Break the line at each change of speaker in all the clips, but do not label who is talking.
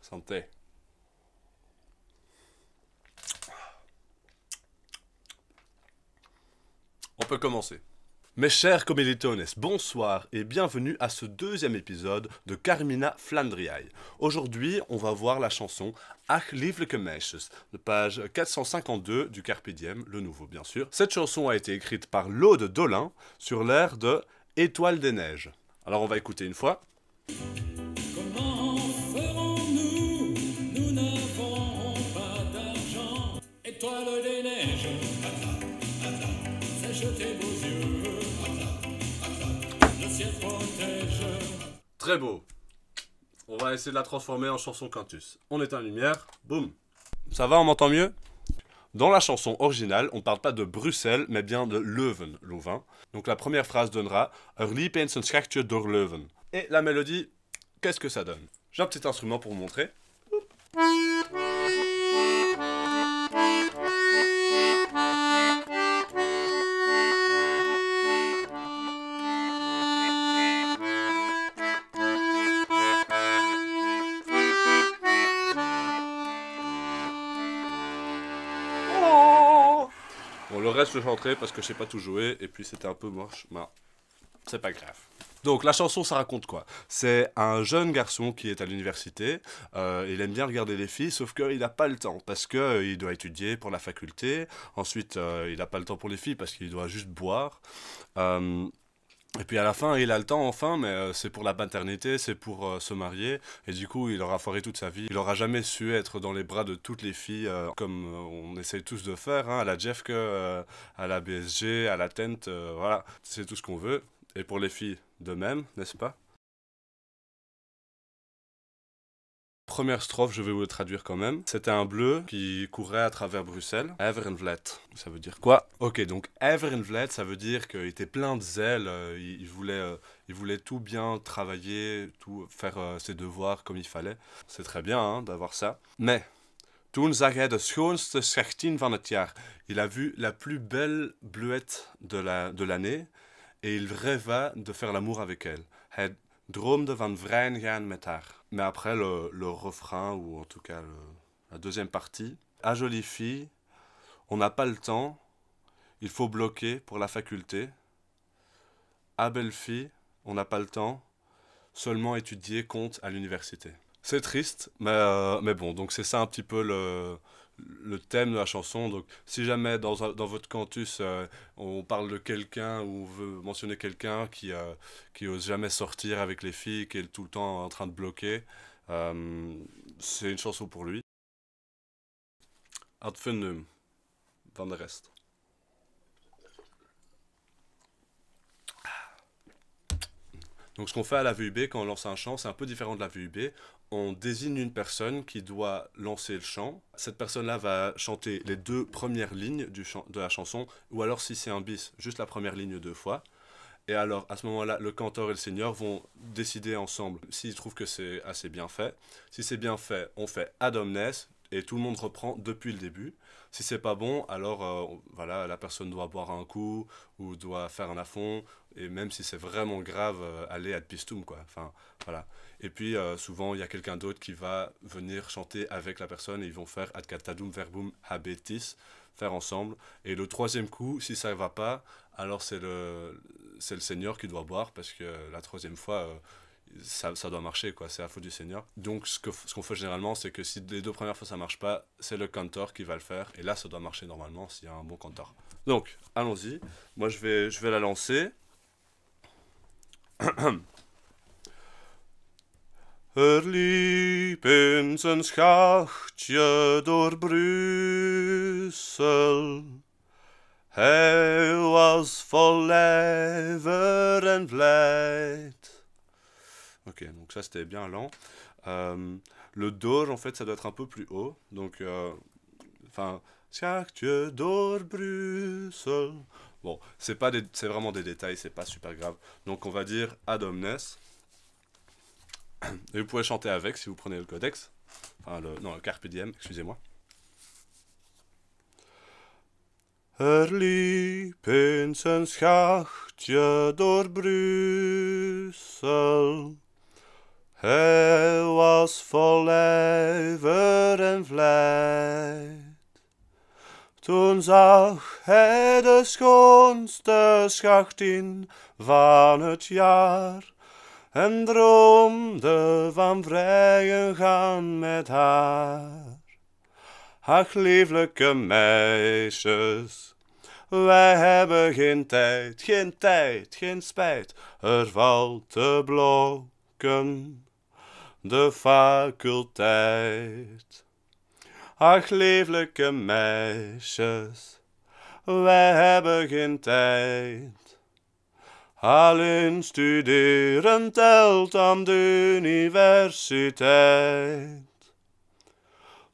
Santé. On peut commencer. Mes chers commilitones, bonsoir et bienvenue à ce deuxième épisode de Carmina Flandriae. Aujourd'hui, on va voir la chanson Ach lieflijke meisjes, de page 452 du Carpe Diem, le nouveau bien sûr. Cette chanson a été écrite par Laude Dolin sur l'air de Étoile des neiges. Alors on va écouter une fois.
Comment ferons-nous? Nous n'avons pas d'argent. Étoile des neiges, sèche tes beaux yeux. Le ciel protège.
Très beau. On va essayer de la transformer en chanson Quintus. On éteint la lumière, boum. Ça va, on m'entend mieux? Dans la chanson originale, on ne parle pas de Bruxelles, mais bien de Leuven, Louvain. Donc la première phrase donnera Er liep eens een schachtje door Leuven. Et la mélodie, qu'est-ce que ça donne? J'ai un petit instrument pour vous montrer. Bon, le reste je chanterai parce que je sais pas tout jouer et puis c'était un peu moche, mais c'est pas grave. Donc la chanson ça raconte quoi? C'est un jeune garçon qui est à l'université, il aime bien regarder les filles sauf qu'il n'a pas le temps parce qu'il doit étudier pour la faculté, ensuite il n'a pas le temps pour les filles parce qu'il doit juste boire. Et puis à la fin, il a le temps enfin, mais c'est pour la paternité, c'est pour se marier. Et du coup, il aura foiré toute sa vie. Il aura jamais su être dans les bras de toutes les filles, comme on essaye tous de faire, hein, à la Jeffke, à la BSG, à la Tent, voilà. C'est tout ce qu'on veut. Et pour les filles, de même, n'est-ce pas? Première strophe, je vais vous le traduire quand même. C'était un bleu qui courait à travers Bruxelles. Everenvlet, ça veut dire quoi? Ok, donc Everenvlet, ça veut dire qu'il était plein de zèle, il voulait tout bien travailler, tout faire ses devoirs comme il fallait. C'est très bien hein, d'avoir ça. Mais, toen zag hij de schoonste schachtin van het jaar. Il a vu la plus belle bleuette de l'année et il rêva de faire l'amour avec elle. Hij droomde van vrijen gaan met haar. Mais après, le refrain, ou en tout cas la deuxième partie. À jolie fille, on n'a pas le temps, il faut bloquer pour la faculté. À belle fille, on n'a pas le temps, seulement étudier compte à l'université. C'est triste, mais bon, donc c'est ça un petit peu le thème de la chanson. Donc si jamais dans votre cantus on parle de quelqu'un ou on veut mentionner quelqu'un qui ose jamais sortir avec les filles, qui est tout le temps en train de bloquer, c'est une chanson pour lui. Ad fundum van de rest. Donc ce qu'on fait à la VUB quand on lance un chant, c'est un peu différent de la VUB. On désigne une personne qui doit lancer le chant. Cette personne-là va chanter les deux premières lignes de la chanson, ou alors si c'est un bis, juste la première ligne deux fois. Et alors, à ce moment-là, le cantor et le seigneur vont décider ensemble s'ils trouvent que c'est assez bien fait. Si c'est bien fait, on fait ad omnes, et tout le monde reprend depuis le début. Si c'est pas bon, alors voilà, la personne doit boire un coup, ou doit faire un affont, et même si c'est vraiment grave, aller ad pistum, quoi. Enfin, voilà. Et puis, souvent, il y a quelqu'un d'autre qui va venir chanter avec la personne, et ils vont faire ad catadum verbum habetis, faire ensemble. Et le troisième coup, si ça ne va pas, alors c'est le seigneur qui doit boire, parce que la troisième fois, ça doit marcher, quoi. C'est la faute du seigneur. Donc ce qu'on fait généralement, c'est que si les deux premières fois ça marche pas, c'est le cantor qui va le faire, et là ça doit marcher normalement s'il y a un bon cantor. Donc, allons-y. Moi je vais la lancer. Er liep eens een schachtje door Brussel. Hij was vol ijver en vlijt. Ok, donc ça c'était bien lent. Le do, en fait, ça doit être un peu plus haut. Donc, enfin, schachtje door Brussel. Bon, c'est vraiment des détails, c'est pas super grave. Donc on va dire ad omnes. Et vous pouvez chanter avec si vous prenez le codex. Enfin, le Carpe Diem, excusez-moi. Er liep eens een schachtje door Brussel. Hij was vol Toen zag hij de schoonste schacht in van het jaar en droomde van vrijen gaan met haar. Ach, lieflijke meisjes, wij hebben geen tijd, geen spijt, er valt te blokken de faculteit. Ach, lieflijke meisjes, wij hebben geen tijd. Alleen studeren telt aan de universiteit.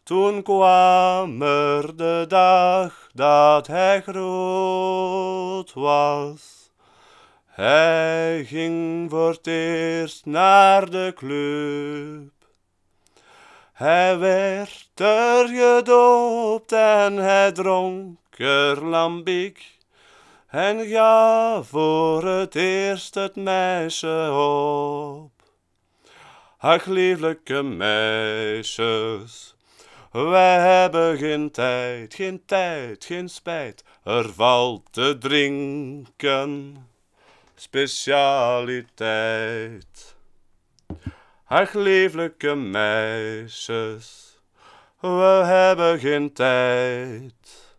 Toen kwam er de dag dat hij groot was. Hij ging voor het eerst naar de club. Hij werd er gedoopt en hij dronk er lambiek en gaf voor het eerst het meisje op. Ach, lieflijke meisjes, wij hebben geen tijd, geen spijt, er valt te drinken, specialiteit. Ach, lieflijke meisjes, we hebben geen tijd.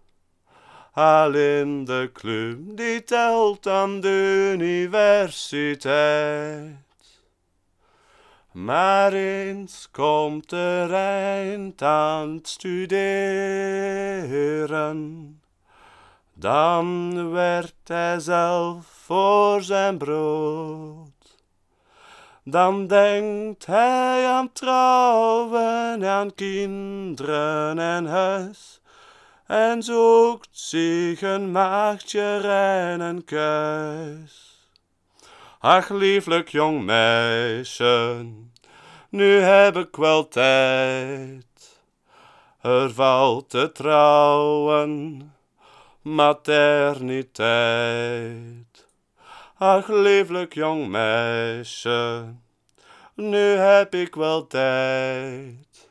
Alleen de club die telt aan de universiteit. Maar eens komt er eind aan het studeren. Dan werd hij zelf voor zijn brood. Dan denkt hij aan trouwen, aan kinderen en huis. En zoekt zich een maagdje en een kuis. Ach, lieflijk jong meisje, nu heb ik wel tijd. Er valt te trouwen, materniteit. Ach, lieflijk jong meisje, nu heb ik wel tijd.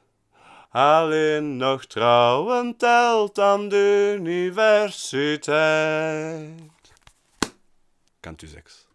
Alleen nog trouwen telt aan de universiteit. Kant u 6.